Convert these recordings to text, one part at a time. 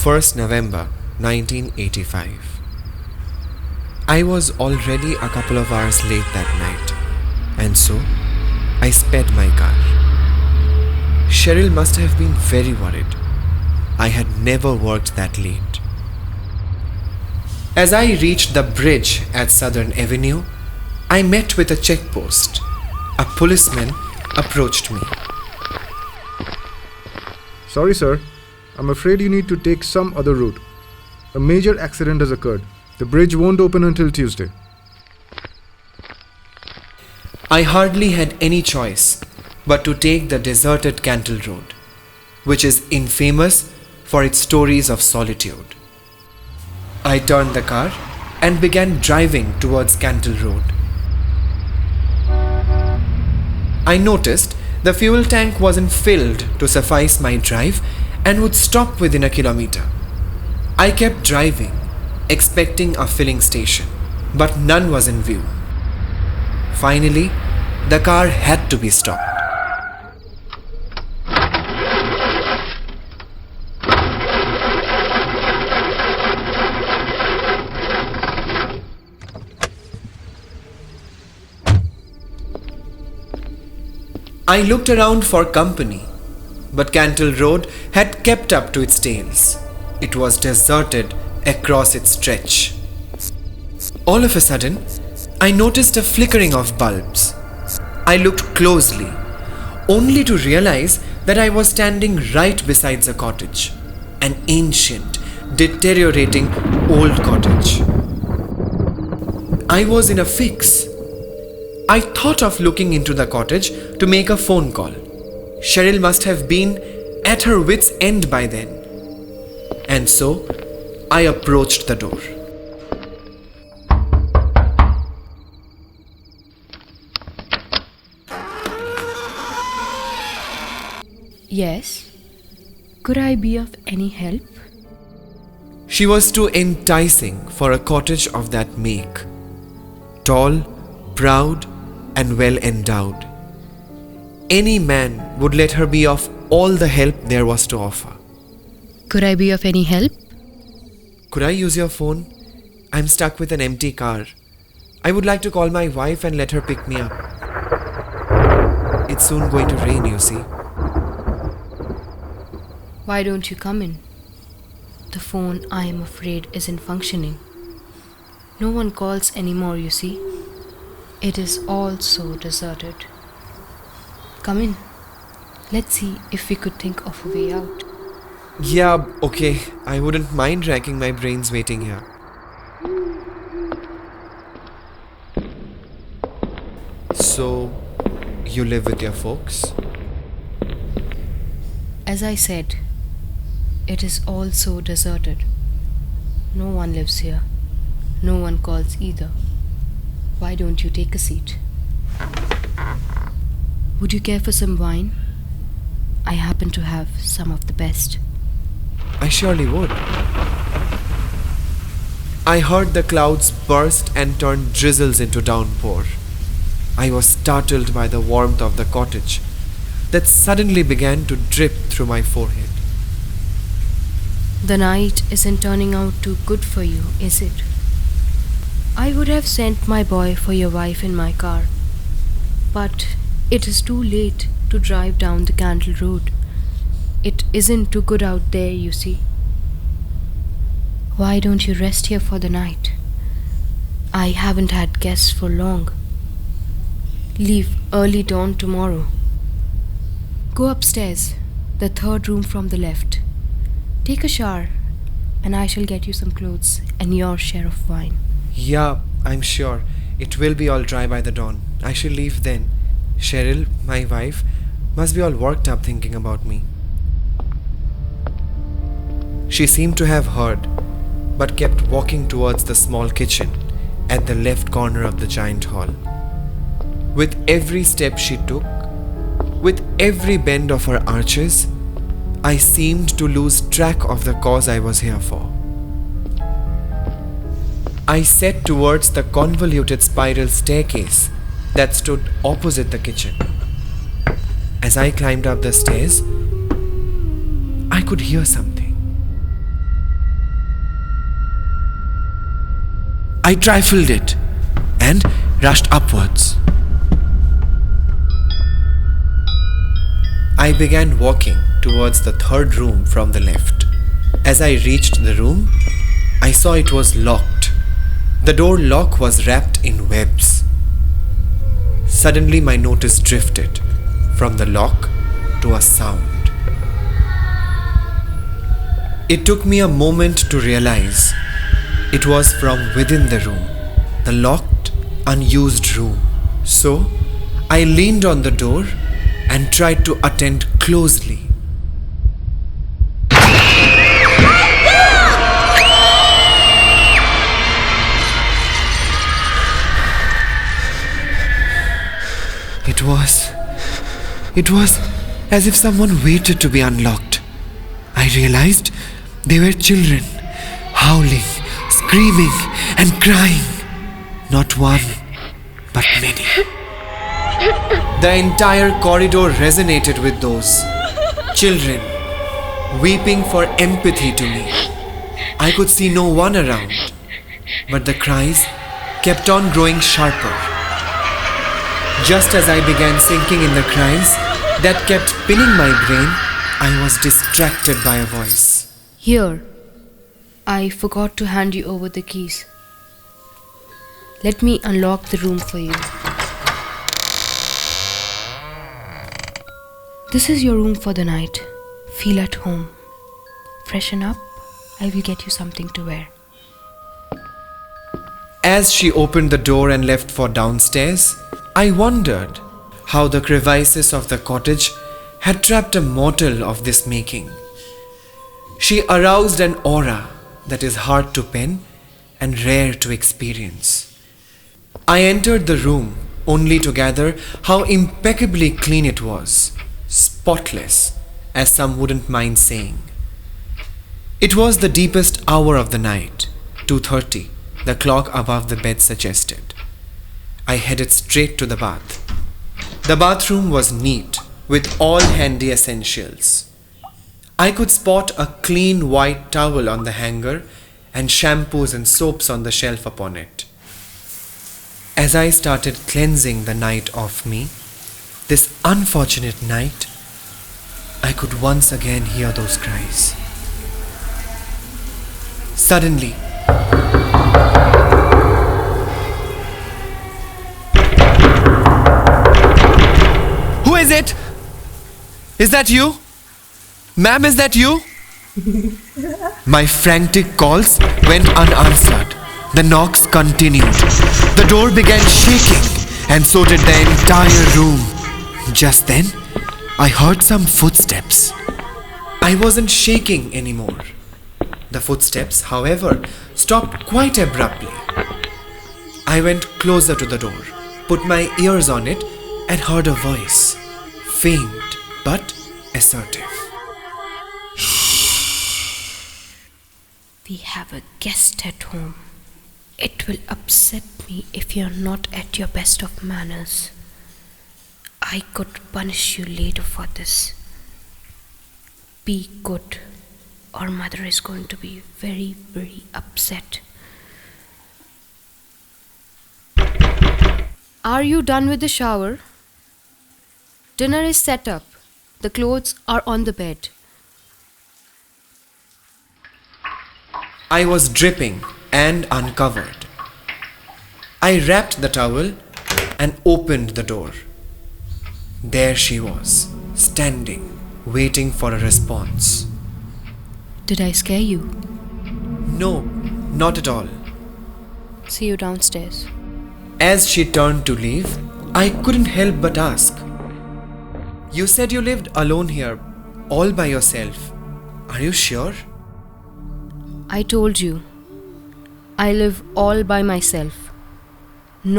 1st November 1985. I was already a couple of hours late that night, and so I sped my car. Cheryl must have been very worried. I had never worked that late. As I reached the bridge at Southern Avenue, I met with a checkpost. A policeman approached me. Sorry, sir. I'm afraid you need to take some other route. A major accident has occurred. The bridge won't open until Tuesday. I hardly had any choice but to take the deserted Cantle Road, which is infamous for its stories of solitude. I turned the car and began driving towards Cantle Road. I noticed the fuel tank wasn't filled to suffice my drive and would stop within a kilometer. I kept driving, expecting a filling station, but none was in view. Finally, the car had to be stopped. I looked around for company, but Cantle Road had kept up to its tales. It was deserted across its stretch. All of a sudden, I noticed a flickering of bulbs. I looked closely, only to realize that I was standing right beside the cottage, an ancient, deteriorating old cottage. I was in a fix. I thought of looking into the cottage to make a phone call. Cheryl must have been at her wits' end by then. And so, I approached the door. Yes? Could I be of any help? She was too enticing for a cottage of that make. Tall, proud, and well endowed. Any man would let her be of all the help there was to offer. Could I be of any help? Could I use your phone? I'm stuck with an empty car. I would like to call my wife and let her pick me up. It's soon going to rain, you see. Why don't you come in? The phone, I am afraid, isn't functioning. No one calls anymore, you see. It is all so deserted. Come in. Let's see if we could think of a way out. Yeah, okay. I wouldn't mind racking my brains waiting here. So, you live with your folks? As I said, it is all so deserted. No one lives here. No one calls either. Why don't you take a seat? Would you care for some wine? I happen to have some of the best. I surely would. I heard the clouds burst and turn drizzles into downpour. I was startled by the warmth of the cottage that suddenly began to drip through my forehead. The night isn't turning out too good for you, is it? I would have sent my boy for your wife in my car, but it is too late to drive down the Cantle Road. It isn't too good out there, you see. Why don't you rest here for the night? I haven't had guests for long. Leave early dawn tomorrow. Go upstairs, the third room from the left. Take a shower, and I shall get you some clothes and your share of wine. Yeah, I'm sure. It will be all dry by the dawn. I shall leave then. Cheryl, my wife, must be all worked up thinking about me. She seemed to have heard, but kept walking towards the small kitchen at the left corner of the giant hall. With every step she took, with every bend of her arches, I seemed to lose track of the cause I was here for. I set towards the convoluted spiral staircase that stood opposite the kitchen. As I climbed up the stairs, I could hear something. I trifled it and rushed upwards. I began walking towards the third room from the left. As I reached the room, I saw it was locked. The door lock was wrapped in webs. Suddenly my notice drifted from the lock to a sound. It took me a moment to realize it was from within the room, the locked, unused room. So I leaned on the door and tried to attend closely. It was as if someone waited to be unlocked. I realized they were children, howling, screaming, and crying. Not one, but many. The entire corridor resonated with those children, weeping for empathy to me. I could see no one around, but the cries kept on growing sharper. Just as I began sinking in the cries that kept pinning my brain, I was distracted by a voice. Here, I forgot to hand you over the keys. Let me unlock the room for you. This is your room for the night. Feel at home. Freshen up. I will get you something to wear. As she opened the door and left for downstairs, I wondered how the crevices of the cottage had trapped a mortal of this making. She aroused an aura that is hard to pen and rare to experience. I entered the room only to gather how impeccably clean it was, spotless, as some wouldn't mind saying. It was the deepest hour of the night, 2:30, the clock above the bed suggested. I headed straight to the bath. The bathroom was neat, with all handy essentials. I could spot a clean white towel on the hanger and shampoos and soaps on the shelf upon it. As I started cleansing the night off me, this unfortunate night, I could once again hear those cries. Suddenly, "Who is it? Is that you? Ma'am, is that you?" My frantic calls went unanswered. The knocks continued. The door began shaking, and so did the entire room. Just then, I heard some footsteps. I wasn't shaking anymore. The footsteps, however, stopped quite abruptly. I went closer to the door, put my ears on it, and heard a voice, faint but assertive. We have a guest at home. It will upset me if you're not at your best of manners. I could punish you later for this. Be good, or mother is going to be very, very upset. Are you done with the shower? Dinner is set up. The clothes are on the bed. I was dripping and uncovered. I wrapped the towel and opened the door. There she was, standing, waiting for a response. Did I scare you? No, not at all. See you downstairs. As she turned to leave, I couldn't help but ask, "You said you lived alone here, all by yourself. Are you sure?" I told you, I live all by myself.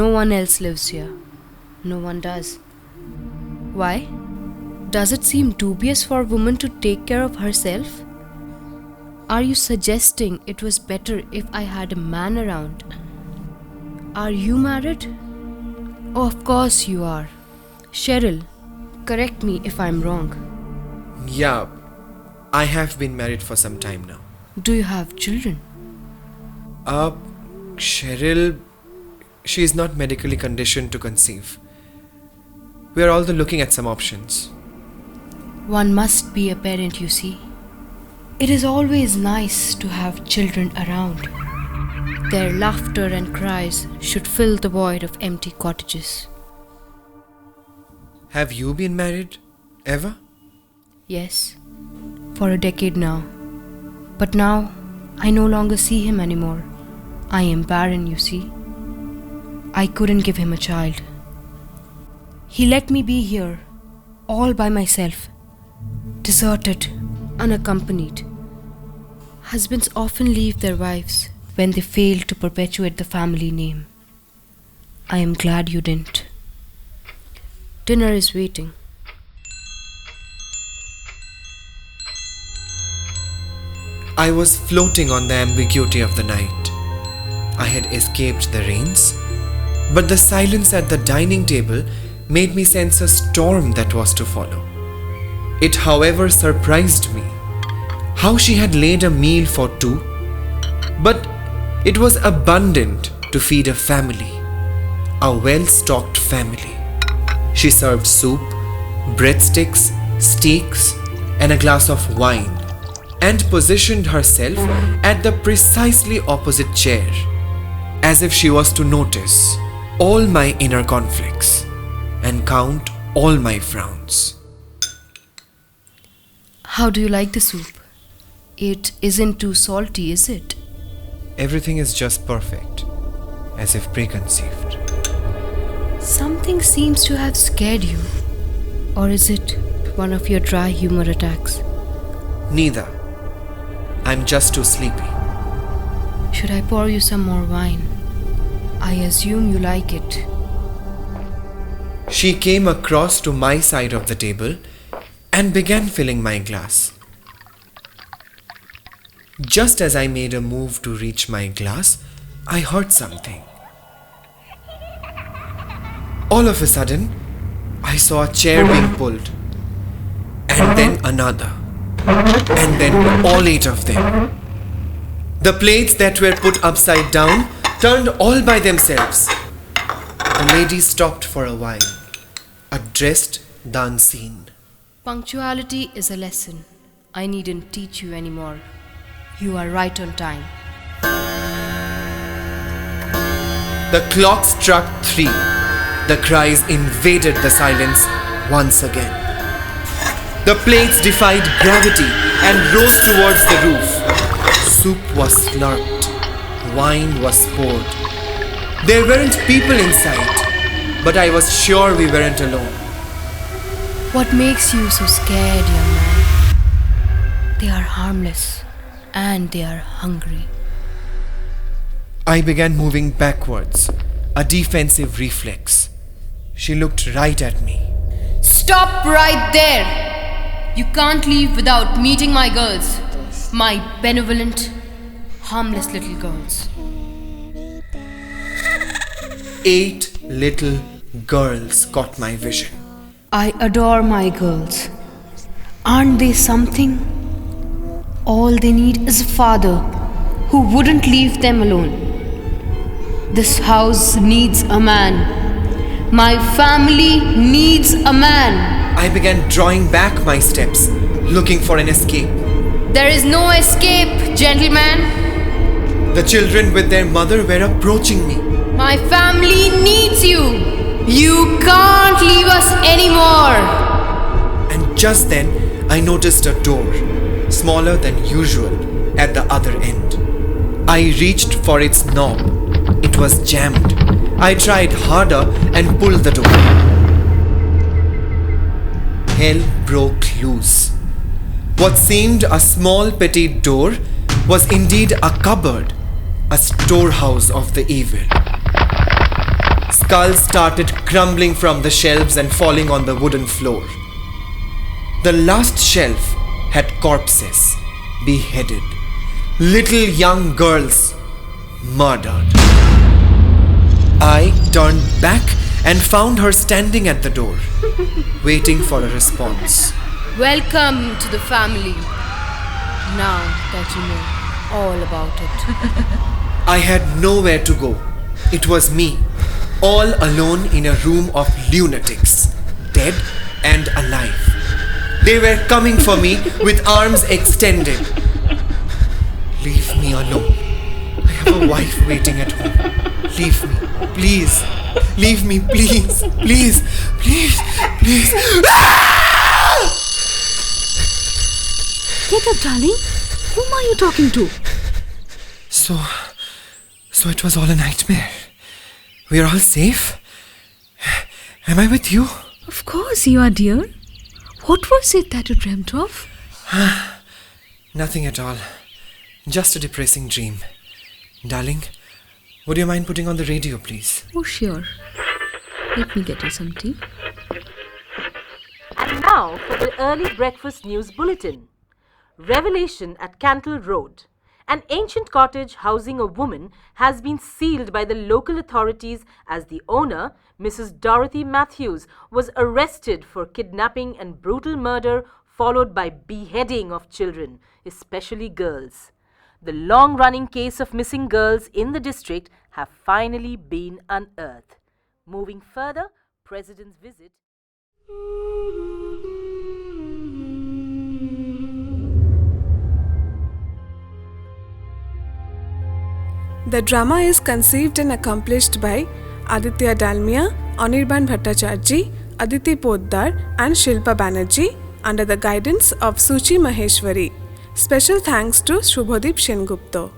No one else lives here. No one does. Why? Does it seem dubious for a woman to take care of herself? Are you suggesting it was better if I had a man around? Are you married? Oh, of course you are. Cheryl, correct me if I'm wrong. Yeah, I have been married for some time now. Do you have children? Cheryl, she is not medically conditioned to conceive. We are also looking at some options. One must be a parent, you see. It is always nice to have children around. Their laughter and cries should fill the void of empty cottages. Have you been married? Ever? Yes, for a decade now. But now, I no longer see him anymore. I am barren, you see. I couldn't give him a child. He let me be here, all by myself, deserted, unaccompanied. Husbands often leave their wives when they fail to perpetuate the family name. I am glad you didn't. Dinner is waiting. I was floating on the ambiguity of the night. I had escaped the rains, but the silence at the dining table made me sense a storm that was to follow. It, however, surprised me how she had laid a meal for two, but it was abundant to feed a family, a well-stocked family. She served soup, breadsticks, steaks, and a glass of wine, and positioned herself at the precisely opposite chair, as if she was to notice all my inner conflicts and count all my frowns. How do you like the soup? It isn't too salty, is it? Everything is just perfect, as if preconceived. Something seems to have scared you. Or is it one of your dry humor attacks? Neither. I'm just too sleepy. Should I pour you some more wine? I assume you like it. She came across to my side of the table and began filling my glass. Just as I made a move to reach my glass, I heard something. All of a sudden, I saw a chair being pulled, and then another, and then all 8 of them. The plates that were put upside down turned all by themselves. The lady stopped for a while, addressed the unseen. Punctuality is a lesson I needn't teach you anymore. You are right on time. The clock struck 3. The cries invaded the silence once again. The plates defied gravity and rose towards the roof. Soup was slurped. Wine was poured. There weren't people in sight, but I was sure we weren't alone. What makes you so scared, young man? They are harmless and they are hungry. I began moving backwards, a defensive reflex. She looked right at me. Stop right there! You can't leave without meeting my girls. My benevolent, harmless little girls. 8 little girls caught my vision. I adore my girls. Aren't they something? All they need is a father who wouldn't leave them alone. This house needs a man. My family needs a man. I began drawing back my steps, looking for an escape. There is no escape, gentlemen. The children with their mother were approaching me. My family needs you. You can't leave us anymore. And just then, I noticed a door, smaller than usual, at the other end. I reached for its knob. It was jammed. I tried harder and pulled the door. Hell broke loose. What seemed a small petite door was indeed a cupboard, a storehouse of the evil. Skulls started crumbling from the shelves and falling on the wooden floor. The last shelf had corpses, beheaded, little young girls, murdered. I turned back and found her standing at the door, waiting for a response. Welcome to the family. Now that you know all about it. I had nowhere to go. It was me, all alone in a room of lunatics, dead and alive. They were coming for me with arms extended. Leave me alone. I have a wife waiting at home. Leave me, please. Leave me, please. Please, please, please. Get up, darling. Whom are you talking to? So it was all a nightmare. We are all safe? Am I with you? Of course you are, dear. What was it that you dreamt of? Nothing at all. Just a depressing dream. Darling, would you mind putting on the radio, please? Oh, sure. Let me get you some tea. And now for the early breakfast news bulletin. Revelation at Cantle Road. An ancient cottage housing a woman has been sealed by the local authorities as the owner, Mrs. Dorothy Matthews, was arrested for kidnapping and brutal murder followed by beheading of children, especially girls. The long-running case of missing girls in the district have finally been unearthed. Moving further, President's visit. The drama is conceived and accomplished by Aditya Dalmia, Anirban Bhattacharjee, Aditi Poddar and Shilpa Banerjee under the guidance of Suchi Maheshwari. Special thanks to Shubhodip Shengupta.